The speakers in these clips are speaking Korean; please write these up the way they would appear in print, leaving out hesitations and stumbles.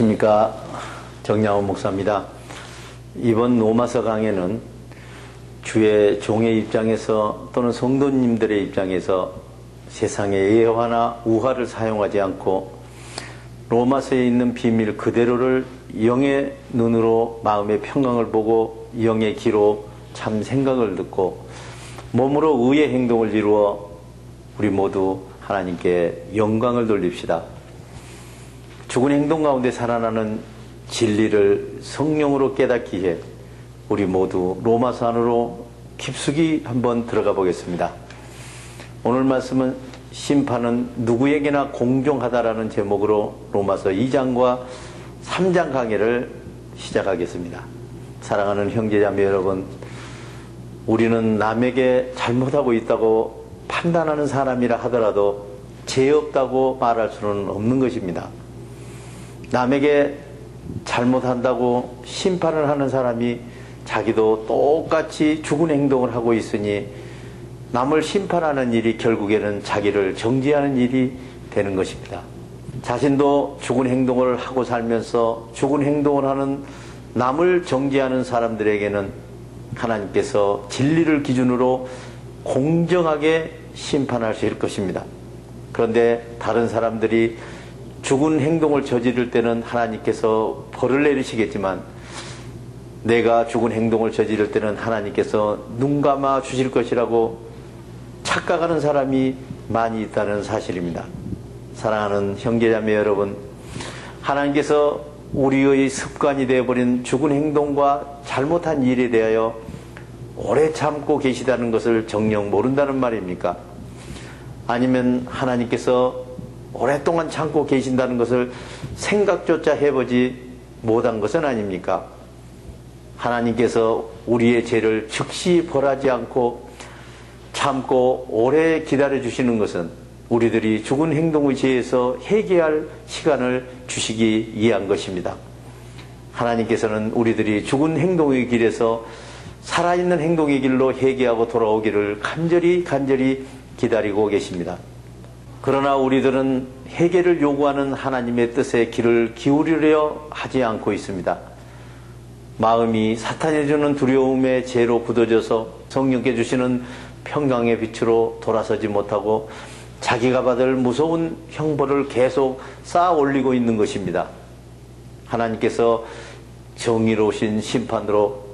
안녕하십니까. 정양훈 목사입니다. 이번 로마서 강해는 주의 종의 입장에서 또는 성도님들의 입장에서 세상의 예화나 우화를 사용하지 않고 로마서에 있는 비밀 그대로를 영의 눈으로 마음의 평강을 보고 영의 귀로 참 생각을 듣고 몸으로 의의 행동을 이루어 우리 모두 하나님께 영광을 돌립시다. 죽은 행동 가운데 살아나는 진리를 성령으로 깨닫기 위해 우리 모두 로마서 안으로 깊숙이 한번 들어가 보겠습니다. 오늘 말씀은 심판은 누구에게나 공정하다라는 제목으로 로마서 2장과 3장 강해를 시작하겠습니다. 사랑하는 형제자매 여러분, 우리는 남에게 잘못하고 있다고 판단하는 사람이라 하더라도 죄 없다고 말할 수는 없는 것입니다. 남에게 잘못한다고 심판을 하는 사람이 자기도 똑같이 죽은 행동을 하고 있으니 남을 심판하는 일이 결국에는 자기를 정죄하는 일이 되는 것입니다. 자신도 죽은 행동을 하고 살면서 죽은 행동을 하는 남을 정죄하는 사람들에게는 하나님께서 진리를 기준으로 공정하게 심판하실 것입니다. 그런데 다른 사람들이 죽은 행동을 저지를 때는 하나님께서 벌을 내리시겠지만 내가 죽은 행동을 저지를 때는 하나님께서 눈 감아 주실 것이라고 착각하는 사람이 많이 있다는 사실입니다. 사랑하는 형제자매 여러분, 하나님께서 우리의 습관이 되어버린 죽은 행동과 잘못한 일에 대하여 오래 참고 계시다는 것을 정녕 모른다는 말입니까? 아니면 하나님께서 오랫동안 참고 계신다는 것을 생각조차 해보지 못한 것은 아닙니까? 하나님께서 우리의 죄를 즉시 벌하지 않고 참고 오래 기다려주시는 것은 우리들이 죽은 행동의 죄에서 회개할 시간을 주시기 위한 것입니다. 하나님께서는 우리들이 죽은 행동의 길에서 살아있는 행동의 길로 회개하고 돌아오기를 간절히 기다리고 계십니다. 그러나 우리들은 회개를 요구하는 하나님의 뜻에 귀를 기울이려 하지 않고 있습니다. 마음이 사탄이 주는 두려움의 죄로 굳어져서 성령께 주시는 평강의 빛으로 돌아서지 못하고 자기가 받을 무서운 형벌을 계속 쌓아 올리고 있는 것입니다. 하나님께서 정의로우신 심판으로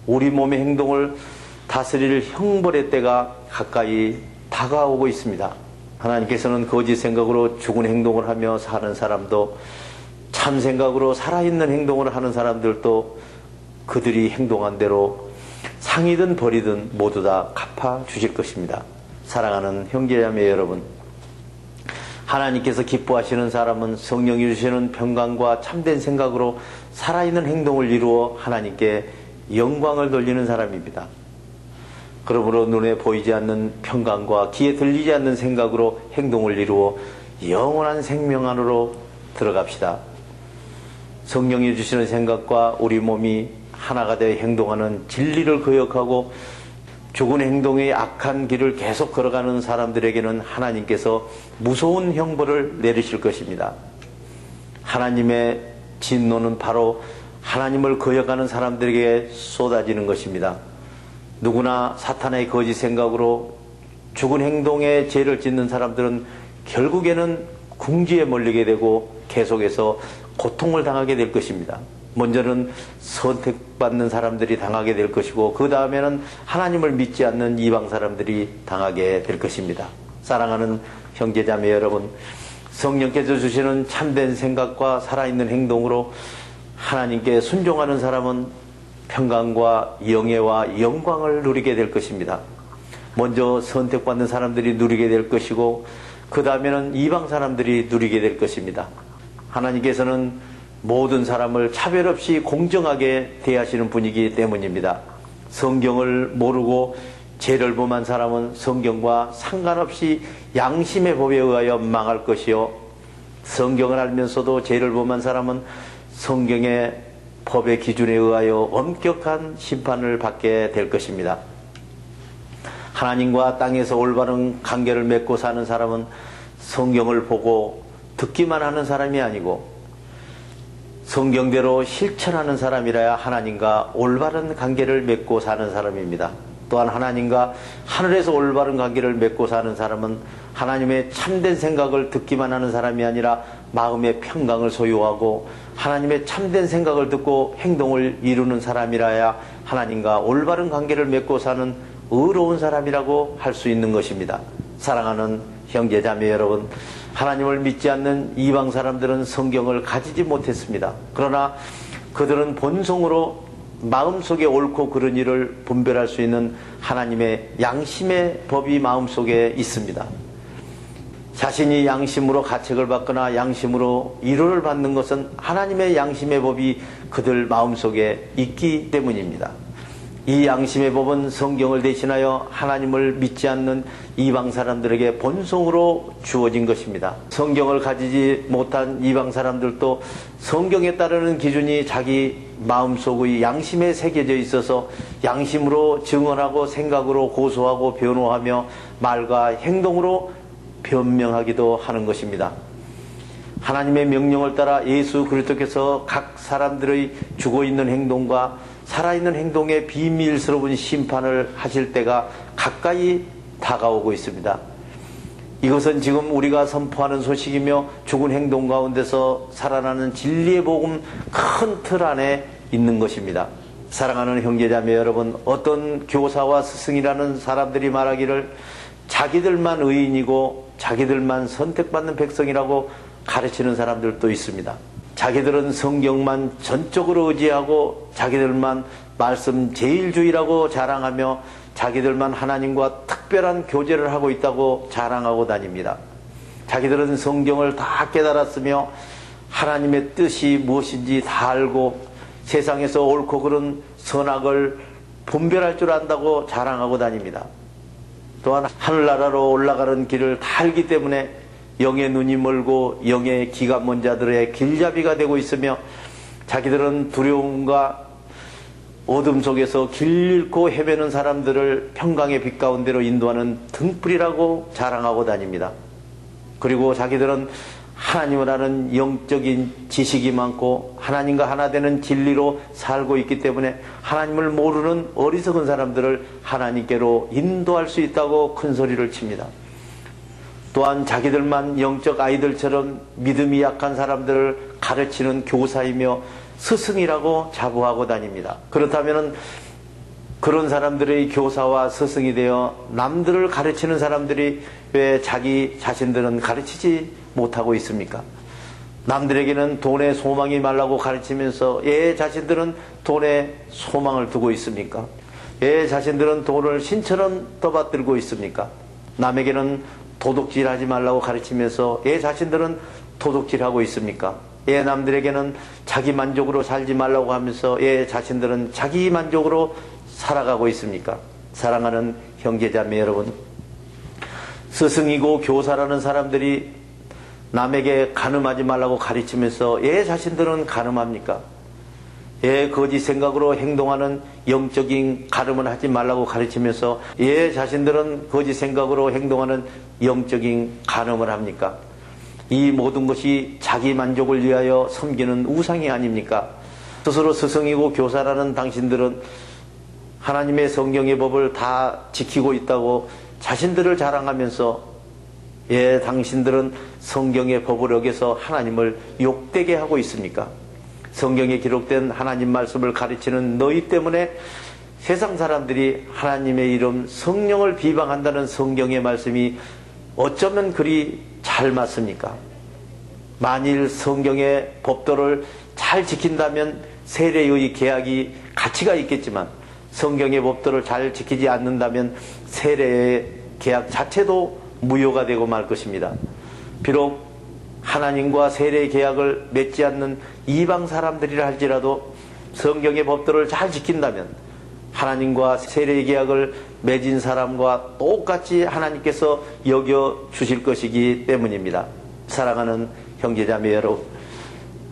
우리 몸의 행동을 다스릴 형벌의 때가 가까이 다가오고 있습니다. 하나님께서는 거짓 생각으로 죽은 행동을 하며 사는 사람도 참 생각으로 살아있는 행동을 하는 사람들도 그들이 행동한 대로 상이든 벌이든 모두 다 갚아 주실 것입니다. 사랑하는 형제자매 여러분, 하나님께서 기뻐하시는 사람은 성령이 주시는 평강과 참된 생각으로 살아있는 행동을 이루어 하나님께 영광을 돌리는 사람입니다. 그러므로 눈에 보이지 않는 평강과 귀에 들리지 않는 생각으로 행동을 이루어 영원한 생명 안으로 들어갑시다. 성령이 주시는 생각과 우리 몸이 하나가 되어 행동하는 진리를 거역하고 죽은 행동의 악한 길을 계속 걸어가는 사람들에게는 하나님께서 무서운 형벌을 내리실 것입니다. 하나님의 진노는 바로 하나님을 거역하는 사람들에게 쏟아지는 것입니다. 누구나 사탄의 거짓 생각으로 죽은 행동에 죄를 짓는 사람들은 결국에는 궁지에 몰리게 되고 계속해서 고통을 당하게 될 것입니다. 먼저는 선택받는 사람들이 당하게 될 것이고 그 다음에는 하나님을 믿지 않는 이방 사람들이 당하게 될 것입니다. 사랑하는 형제자매 여러분, 성령께서 주시는 참된 생각과 살아있는 행동으로 하나님께 순종하는 사람은 평강과 영예와 영광을 누리게 될 것입니다. 먼저 선택받는 사람들이 누리게 될 것이고 그 다음에는 이방 사람들이 누리게 될 것입니다. 하나님께서는 모든 사람을 차별 없이 공정하게 대하시는 분이기 때문입니다. 성경을 모르고 죄를 범한 사람은 성경과 상관없이 양심의 법에 의하여 망할 것이요, 성경을 알면서도 죄를 범한 사람은 성경의 법의 기준에 의하여 엄격한 심판을 받게 될 것입니다. 하나님과 땅에서 올바른 관계를 맺고 사는 사람은 성경을 보고 듣기만 하는 사람이 아니고 성경대로 실천하는 사람이라야 하나님과 올바른 관계를 맺고 사는 사람입니다. 또한 하나님과 하늘에서 올바른 관계를 맺고 사는 사람은 하나님의 참된 생각을 듣기만 하는 사람이 아니라 마음의 평강을 소유하고 하나님의 참된 생각을 듣고 행동을 이루는 사람이라야 하나님과 올바른 관계를 맺고 사는 의로운 사람이라고 할 수 있는 것입니다. 사랑하는 형제자매 여러분, 하나님을 믿지 않는 이방 사람들은 성경을 가지지 못했습니다. 그러나 그들은 본성으로 마음속에 옳고 그른 일을 분별할 수 있는 하나님의 양심의 법이 마음속에 있습니다. 자신이 양심으로 가책을 받거나 양심으로 위로를 받는 것은 하나님의 양심의 법이 그들 마음속에 있기 때문입니다. 이 양심의 법은 성경을 대신하여 하나님을 믿지 않는 이방 사람들에게 본성으로 주어진 것입니다. 성경을 가지지 못한 이방 사람들도 성경에 따르는 기준이 자기 마음속의 양심에 새겨져 있어서 양심으로 증언하고 생각으로 고소하고 변호하며 말과 행동으로 변명하기도 하는 것입니다. 하나님의 명령을 따라 예수 그리스도께서 각 사람들의 죽어있는 행동과 살아있는 행동에 비밀스러운 심판을 하실 때가 가까이 다가오고 있습니다. 이것은 지금 우리가 선포하는 소식이며 죽은 행동 가운데서 살아나는 진리의 복음 큰 틀 안에 있는 것입니다. 사랑하는 형제자매 여러분, 어떤 교사와 스승이라는 사람들이 말하기를 자기들만 의인이고 자기들만 선택받는 백성이라고 가르치는 사람들도 있습니다. 자기들은 성경만 전적으로 의지하고 자기들만 말씀 제일주의라고 자랑하며 자기들만 하나님과 특별한 교제를 하고 있다고 자랑하고 다닙니다. 자기들은 성경을 다 깨달았으며 하나님의 뜻이 무엇인지 다 알고 세상에서 옳고 그른 선악을 분별할 줄 안다고 자랑하고 다닙니다. 또한 하늘나라로 올라가는 길을 다 알기 때문에 영의 눈이 멀고 영의 기가 먼 자들의 길잡이가 되고 있으며 자기들은 두려움과 어둠 속에서 길 잃고 헤매는 사람들을 평강의 빛 가운데로 인도하는 등불이라고 자랑하고 다닙니다. 그리고 자기들은 하나님을 아는 영적인 지식이 많고 하나님과 하나 되는 진리로 살고 있기 때문에 하나님을 모르는 어리석은 사람들을 하나님께로 인도할 수 있다고 큰 소리를 칩니다. 또한 자기들만 영적 아이들처럼 믿음이 약한 사람들을 가르치는 교사이며 스승이라고 자부하고 다닙니다. 그렇다면 그런 사람들의 교사와 스승이 되어 남들을 가르치는 사람들이 왜 자기 자신들은 가르치지 못하고 있습니까? 남들에게는 돈에 소망이 말라고 가르치면서 예 자신들은 돈에 소망을 두고 있습니까? 예 자신들은 돈을 신처럼 떠받들고 있습니까? 남에게는 도둑질하지 말라고 가르치면서 예 자신들은 도둑질하고 있습니까? 예 남들에게는 자기 만족으로 살지 말라고 하면서 예 자신들은 자기 만족으로 살아가고 있습니까? 사랑하는 형제자매 여러분, 스승이고 교사라는 사람들이 남에게 간음하지 말라고 가르치면서 예 자신들은 간음합니까? 예 거짓 생각으로 행동하는 영적인 간음을 하지 말라고 가르치면서 예 자신들은 거짓 생각으로 행동하는 영적인 간음을 합니까? 이 모든 것이 자기 만족을 위하여 섬기는 우상이 아닙니까? 스스로 스승이고 교사라는 당신들은 하나님의 성경의 법을 다 지키고 있다고 자신들을 자랑하면서 예 당신들은 성경의 법을 어겨서 하나님을 욕되게 하고 있습니까? 성경에 기록된 하나님 말씀을 가르치는 너희 때문에 세상 사람들이 하나님의 이름 성령을 비방한다는 성경의 말씀이 어쩌면 그리 잘 맞습니까? 만일 성경의 법도를 잘 지킨다면 세례의 계약이 가치가 있겠지만 성경의 법도를 잘 지키지 않는다면 세례의 계약 자체도 무효가 되고 말 것입니다. 비록 하나님과 세례의 계약을 맺지 않는 이방 사람들이라 할지라도 성경의 법도를 잘 지킨다면 하나님과 세례의 계약을 맺은 사람과 똑같이 하나님께서 여겨 주실 것이기 때문입니다. 사랑하는 형제자매 여러분,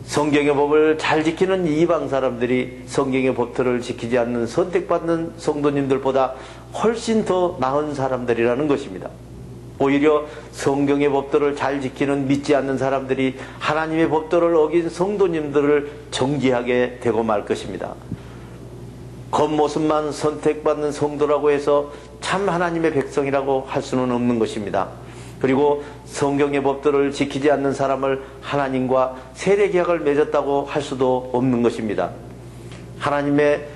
성경의 법을 잘 지키는 이방 사람들이 성경의 법들을 지키지 않는 선택받는 성도님들보다 훨씬 더 나은 사람들이라는 것입니다. 오히려 성경의 법도를 잘 지키는 믿지 않는 사람들이 하나님의 법도를 어긴 성도님들을 정죄하게 되고 말 것입니다. 겉모습만 선택받는 성도라고 해서 참 하나님의 백성이라고 할 수는 없는 것입니다. 그리고 성경의 법도를 지키지 않는 사람을 하나님과 세례계약을 맺었다고 할 수도 없는 것입니다. 하나님의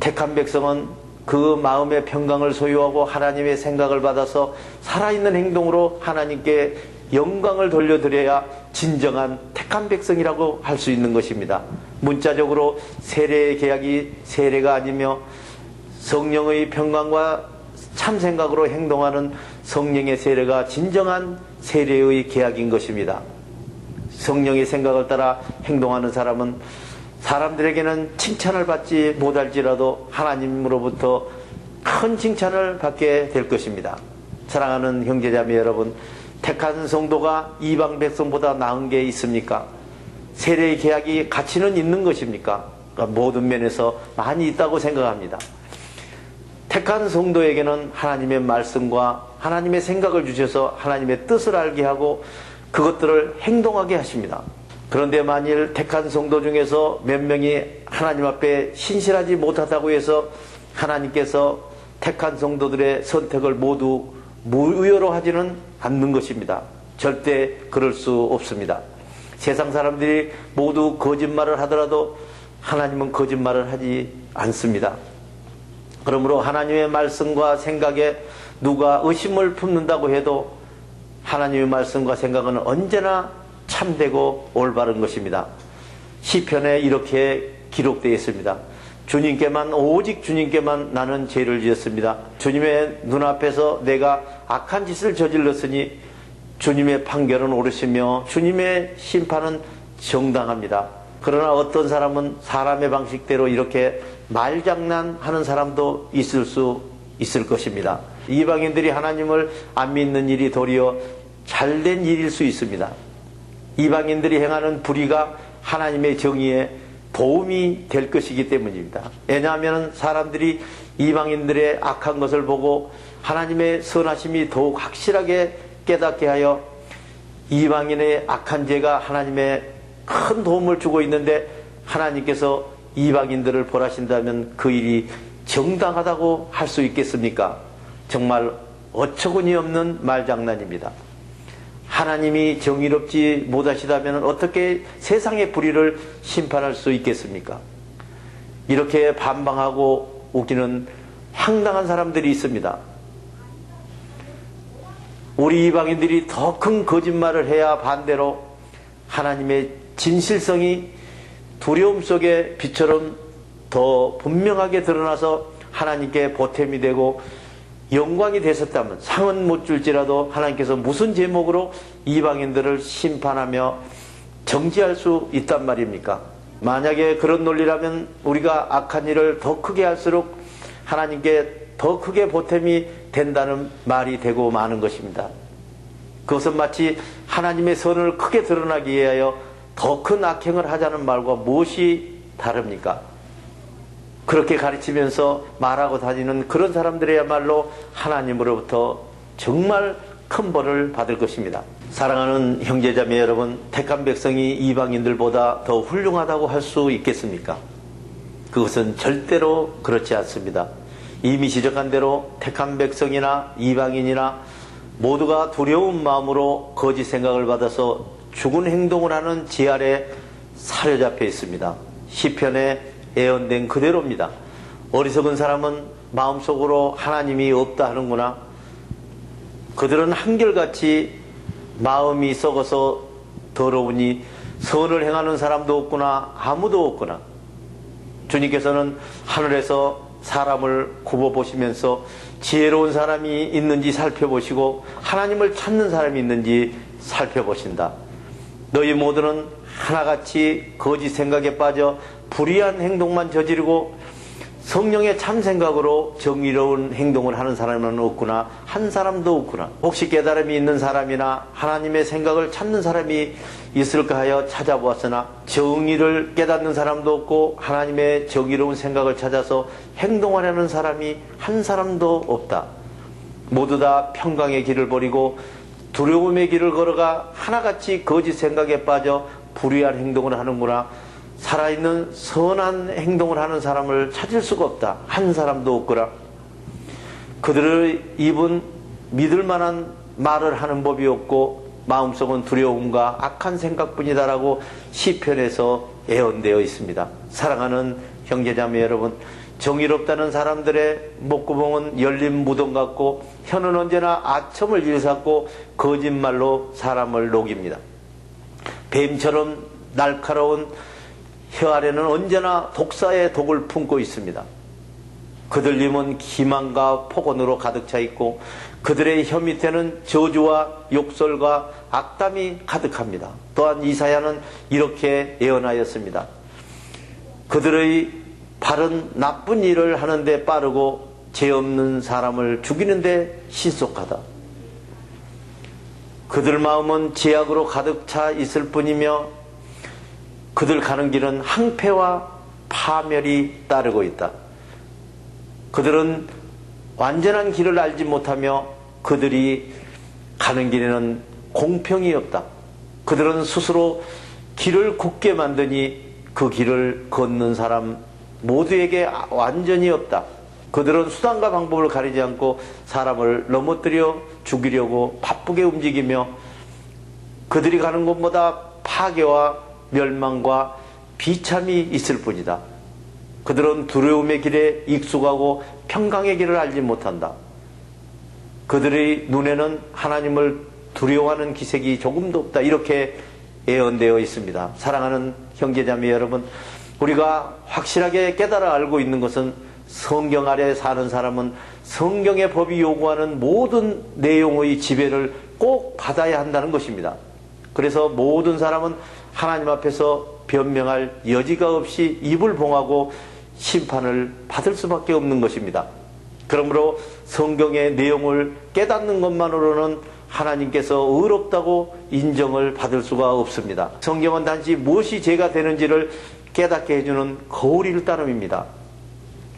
택한 백성은 그 마음의 평강을 소유하고 하나님의 생각을 받아서 살아있는 행동으로 하나님께 영광을 돌려드려야 진정한 택한 백성이라고 할 수 있는 것입니다. 문자적으로 세례의 계약이 세례가 아니며 성령의 평강과 참 생각으로 행동하는 성령의 세례가 진정한 세례의 계약인 것입니다. 성령의 생각을 따라 행동하는 사람은 사람들에게는 칭찬을 받지 못할지라도 하나님으로부터 큰 칭찬을 받게 될 것입니다. 사랑하는 형제자매 여러분, 택한 성도가 이방 백성보다 나은 게 있습니까? 세례의 계약이 가치는 있는 것입니까? 그러니까 모든 면에서 많이 있다고 생각합니다. 택한 성도에게는 하나님의 말씀과 하나님의 생각을 주셔서 하나님의 뜻을 알게 하고 그것들을 행동하게 하십니다. 그런데 만일 택한 성도 중에서 몇 명이 하나님 앞에 신실하지 못하다고 해서 하나님께서 택한 성도들의 선택을 모두 무효로 하지는 않는 것입니다. 절대 그럴 수 없습니다. 세상 사람들이 모두 거짓말을 하더라도 하나님은 거짓말을 하지 않습니다. 그러므로 하나님의 말씀과 생각에 누가 의심을 품는다고 해도 하나님의 말씀과 생각은 언제나 참되고 올바른 것입니다. 시편에 이렇게 기록되어 있습니다. 주님께만, 오직 주님께만 나는 죄를 지었습니다. 주님의 눈앞에서 내가 악한 짓을 저질렀으니 주님의 판결은 옳으시며 주님의 심판은 정당합니다. 그러나 어떤 사람은 사람의 방식대로 이렇게 말장난하는 사람도 있을 수 있을 것입니다. 이방인들이 하나님을 안 믿는 일이 도리어 잘된 일일 수 있습니다. 이방인들이 행하는 불의가 하나님의 정의에 도움이 될 것이기 때문입니다. 왜냐하면 사람들이 이방인들의 악한 것을 보고 하나님의 선하심이 더욱 확실하게 깨닫게 하여 이방인의 악한 죄가 하나님의 큰 도움을 주고 있는데 하나님께서 이방인들을 벌하신다면 그 일이 정당하다고 할 수 있겠습니까? 정말 어처구니 없는 말장난입니다. 하나님이 정의롭지 못하시다면 어떻게 세상의 불의를 심판할 수 있겠습니까? 이렇게 반방하고 웃기는 황당한 사람들이 있습니다. 우리 이방인들이 더 큰 거짓말을 해야 반대로 하나님의 진실성이 두려움 속에 빛처럼 더 분명하게 드러나서 하나님께 보탬이 되고 영광이 되셨다면 상은 못 줄지라도 하나님께서 무슨 제목으로 이방인들을 심판하며 정지할 수 있단 말입니까? 만약에 그런 논리라면 우리가 악한 일을 더 크게 할수록 하나님께 더 크게 보탬이 된다는 말이 되고 마는 것입니다. 그것은 마치 하나님의 선을 크게 드러나기 위하여 더 큰 악행을 하자는 말과 무엇이 다릅니까? 그렇게 가르치면서 말하고 다니는 그런 사람들이야말로 하나님으로부터 정말 큰 벌을 받을 것입니다. 사랑하는 형제자매 여러분, 택한 백성이 이방인들보다 더 훌륭하다고 할 수 있겠습니까? 그것은 절대로 그렇지 않습니다. 이미 지적한 대로 택한 백성이나 이방인이나 모두가 두려운 마음으로 거짓 생각을 받아서 죽은 행동을 하는 지 아래 사로잡혀 있습니다. 시편에 예언된 그대로입니다. 어리석은 사람은 마음속으로 하나님이 없다 하는구나. 그들은 한결같이 마음이 썩어서 더러우니 선을 행하는 사람도 없구나, 아무도 없구나. 주님께서는 하늘에서 사람을 굽어보시면서 지혜로운 사람이 있는지 살펴보시고 하나님을 찾는 사람이 있는지 살펴보신다. 너희 모두는 하나같이 거짓 생각에 빠져 불의한 행동만 저지르고 성령의 참 생각으로 정의로운 행동을 하는 사람은 없구나, 한 사람도 없구나. 혹시 깨달음이 있는 사람이나 하나님의 생각을 찾는 사람이 있을까 하여 찾아보았으나 정의를 깨닫는 사람도 없고 하나님의 정의로운 생각을 찾아서 행동하려는 사람이 한 사람도 없다. 모두 다 평강의 길을 버리고 두려움의 길을 걸어가 하나같이 거짓 생각에 빠져 불의한 행동을 하는구나. 살아있는 선한 행동을 하는 사람을 찾을 수가 없다. 한 사람도 없거라. 그들의 입은 믿을 만한 말을 하는 법이 없고 마음속은 두려움과 악한 생각뿐이다라고 시편에서 예언되어 있습니다. 사랑하는 형제자매 여러분, 정의롭다는 사람들의 목구멍은 열린 무덤 같고 혀는 언제나 아첨을 일삼고 거짓말로 사람을 녹입니다. 뱀처럼 날카로운 혀 아래는 언제나 독사의 독을 품고 있습니다. 그들 입은 기만과 폭언으로 가득 차 있고 그들의 혀 밑에는 저주와 욕설과 악담이 가득합니다. 또한 이사야는 이렇게 예언하였습니다. 그들의 발은 나쁜 일을 하는데 빠르고 죄 없는 사람을 죽이는데 신속하다. 그들 마음은 죄악으로 가득 차 있을 뿐이며 그들 가는 길은 항폐와 파멸이 따르고 있다. 그들은 완전한 길을 알지 못하며 그들이 가는 길에는 공평이 없다. 그들은 스스로 길을 굳게 만드니 그 길을 걷는 사람 모두에게 완전히 없다. 그들은 수단과 방법을 가리지 않고 사람을 넘어뜨려 죽이려고 바쁘게 움직이며 그들이 가는 곳마다 파괴와 멸망과 비참이 있을 뿐이다. 그들은 두려움의 길에 익숙하고 평강의 길을 알지 못한다. 그들의 눈에는 하나님을 두려워하는 기색이 조금도 없다. 이렇게 예언되어 있습니다. 사랑하는 형제자매 여러분, 우리가 확실하게 깨달아 알고 있는 것은 성경 아래 사는 사람은 성경의 법이 요구하는 모든 내용의 지배를 꼭 받아야 한다는 것입니다. 그래서 모든 사람은 하나님 앞에서 변명할 여지가 없이 입을 봉하고 심판을 받을 수밖에 없는 것입니다. 그러므로 성경의 내용을 깨닫는 것만으로는 하나님께서 의롭다고 인정을 받을 수가 없습니다. 성경은 단지 무엇이 죄가 되는지를 깨닫게 해주는 거울일 따름입니다.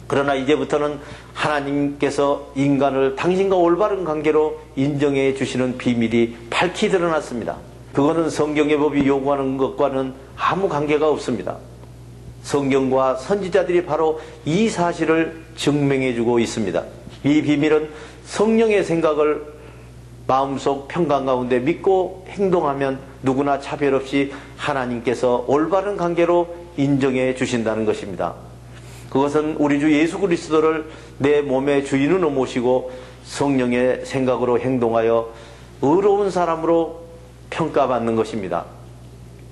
그러나 이제부터는 하나님께서 인간을 당신과 올바른 관계로 인정해 주시는 비밀이 밝히 드러났습니다. 그거는 성경의 법이 요구하는 것과는 아무 관계가 없습니다. 성경과 선지자들이 바로 이 사실을 증명해 주고 있습니다. 이 비밀은 성령의 생각을 마음속 평강 가운데 믿고 행동하면 누구나 차별 없이 하나님께서 올바른 관계로 인정해 주신다는 것입니다. 그것은 우리 주 예수 그리스도를 내 몸의 주인으로 모시고 성령의 생각으로 행동하여 의로운 사람으로 평가받는 것입니다.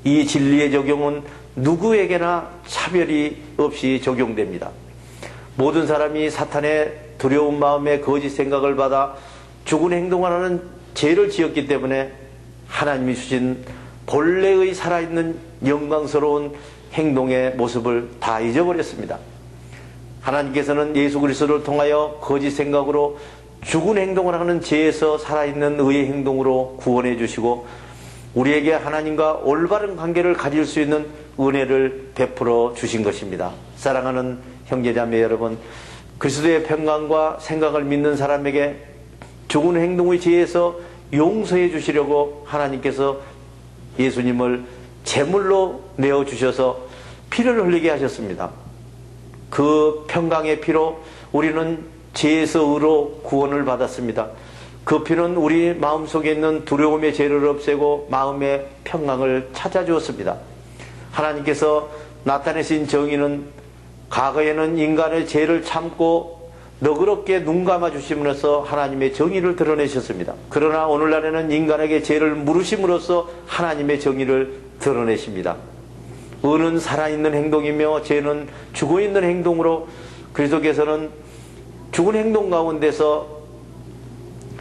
이 진리의 적용은 누구에게나 차별이 없이 적용됩니다. 모든 사람이 사탄의 두려운 마음에 거짓 생각을 받아 죽은 행동을 하는 죄를 지었기 때문에 하나님이 주신 본래의 살아있는 영광스러운 행동의 모습을 다 잊어버렸습니다. 하나님께서는 예수 그리스도를 통하여 거짓 생각으로 죽은 행동을 하는 죄에서 살아있는 의의 행동으로 구원해 주시고 우리에게 하나님과 올바른 관계를 가질 수 있는 은혜를 베풀어 주신 것입니다. 사랑하는 형제자매 여러분, 그리스도의 평강과 생각을 믿는 사람에게 죽은 행동의 죄에서 용서해 주시려고 하나님께서 예수님을 제물로 내어주셔서 피를 흘리게 하셨습니다. 그 평강의 피로 우리는 죄에서 의로 구원을 받았습니다. 그 피는 우리 마음속에 있는 두려움의 죄를 없애고 마음의 평강을 찾아주었습니다. 하나님께서 나타내신 정의는 과거에는 인간의 죄를 참고 너그럽게 눈 감아 주심으로써 하나님의 정의를 드러내셨습니다. 그러나 오늘날에는 인간에게 죄를 물으심으로써 하나님의 정의를 드러내십니다. 의는 살아있는 행동이며 죄는 죽어있는 행동으로 그리스도께서는 죽은 행동 가운데서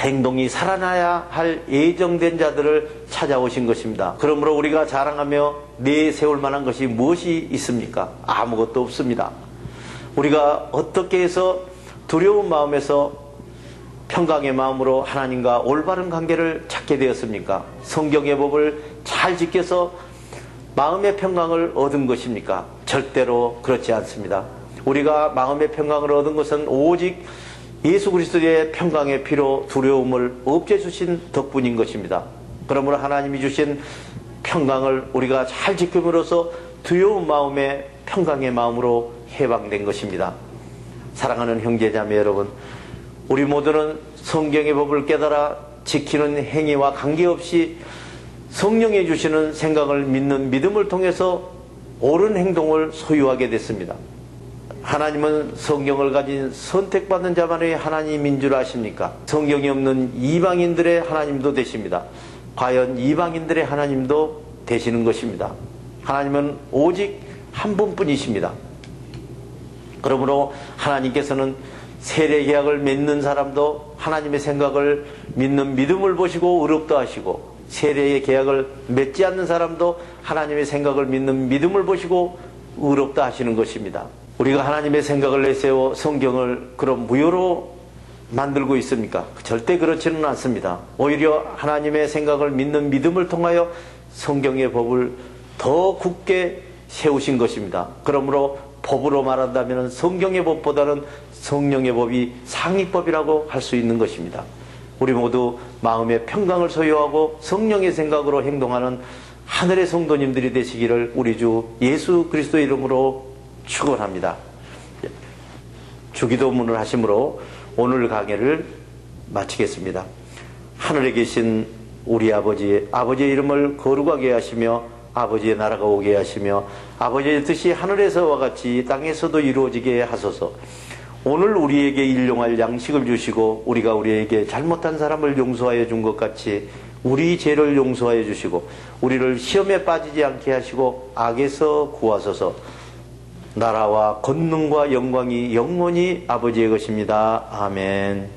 행동이 살아나야 할 예정된 자들을 찾아오신 것입니다. 그러므로 우리가 자랑하며 내세울 만한 것이 무엇이 있습니까? 아무것도 없습니다. 우리가 어떻게 해서 두려운 마음에서 평강의 마음으로 하나님과 올바른 관계를 찾게 되었습니까? 성경의 법을 잘 지켜서 마음의 평강을 얻은 것입니까? 절대로 그렇지 않습니다. 우리가 마음의 평강을 얻은 것은 오직 예수 그리스도의 평강의 피로 두려움을 없애주신 덕분인 것입니다. 그러므로 하나님이 주신 평강을 우리가 잘 지킴으로써 두려운 마음에 평강의 마음으로 해방된 것입니다. 사랑하는 형제자매 여러분, 우리 모두는 성경의 법을 깨달아 지키는 행위와 관계없이 성령이 주시는 생각을 믿는 믿음을 통해서 옳은 행동을 소유하게 됐습니다. 하나님은 성경을 가진 선택받는 자만의 하나님인 줄 아십니까? 성경이 없는 이방인들의 하나님도 되십니다. 과연 이방인들의 하나님도 되시는 것입니다. 하나님은 오직 한 분뿐이십니다. 그러므로 하나님께서는 세례 계약을 맺는 사람도 하나님의 생각을 믿는 믿음을 보시고 의롭다 하시고, 세례의 계약을 맺지 않는 사람도 하나님의 생각을 믿는 믿음을 보시고 의롭다 하시는 것입니다. 우리가 하나님의 생각을 내세워 성경을 그럼 무효로 만들고 있습니까? 절대 그렇지는 않습니다. 오히려 하나님의 생각을 믿는 믿음을 통하여 성경의 법을 더 굳게 세우신 것입니다. 그러므로 법으로 말한다면 성경의 법보다는 성령의 법이 상위법이라고 할 수 있는 것입니다. 우리 모두 마음의 평강을 소유하고 성령의 생각으로 행동하는 하늘의 성도님들이 되시기를 우리 주 예수 그리스도의 이름으로 축원합니다. 주기도문을 하심으로 오늘 강의를 마치겠습니다. 하늘에 계신 우리 아버지의 이름을 거룩하게 하시며 아버지의 나라가 오게 하시며 아버지의 뜻이 하늘에서와 같이 땅에서도 이루어지게 하소서. 오늘 우리에게 일용할 양식을 주시고 우리가 우리에게 잘못한 사람을 용서하여 준 것 같이 우리 죄를 용서하여 주시고 우리를 시험에 빠지지 않게 하시고 악에서 구하소서. 나라와 권능과 영광이 영원히 아버지의 것입니다. 아멘.